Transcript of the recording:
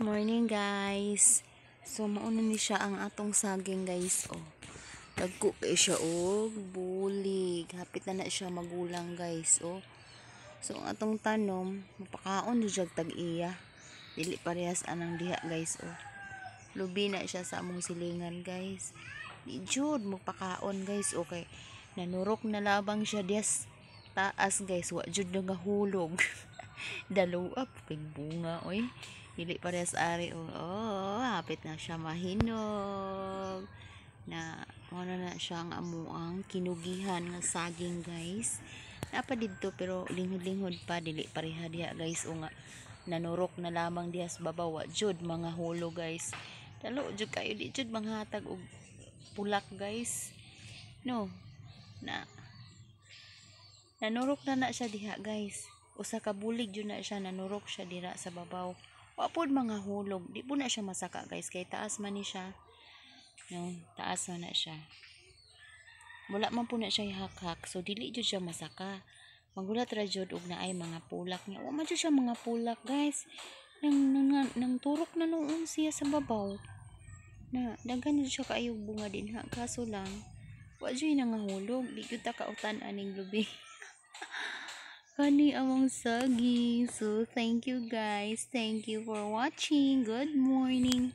Morning guys. So mauna ni siya ang atong saging guys. Oh. Dagko kay siya bulig. Hapit na siya magulang guys. Oh. So ang atong tanom, mapakaon di jag tag-iya. Dili parehas anang diha guys. Oh. Lubi na siya sa among silingan guys. Di jud magpakaon guys. Okay. Nanurok na labang siya dias taas guys. Wa jud nagahulog. Daluap kay bunga oy. Dili parehas ari hapit na siya mahinog na wala na siya ang amuang kinugihan nga saging guys. Napa didto pero linghod-linghod pa dili pareha diha guys o nga nanurok na lamang diha sa babaw jud mga hulo guys. Dalo jud kayo di jud manghatag og pulak guys. No. Nanurok na siya diha guys. Usa ka bulig jud na siya nanurok siya dira sa babaw. Wa pod mga hulog, di po na siya masaka guys kay taas man ni siya. No, taas man na siya. Wala man po na siya hak-hak, so dili jud siya masaka. Magulat ra jud og naay mga pulak niya. Wa man jud siya mga pulak guys. Nang turok na noon siya sa babaw. Na daghan jud siya kaayog bunga din ha, kaso lang wa jud nangahulog, di jud ta kautan aning lubi. Kani among saging. So, thank you guys. Thank you for watching. Good morning.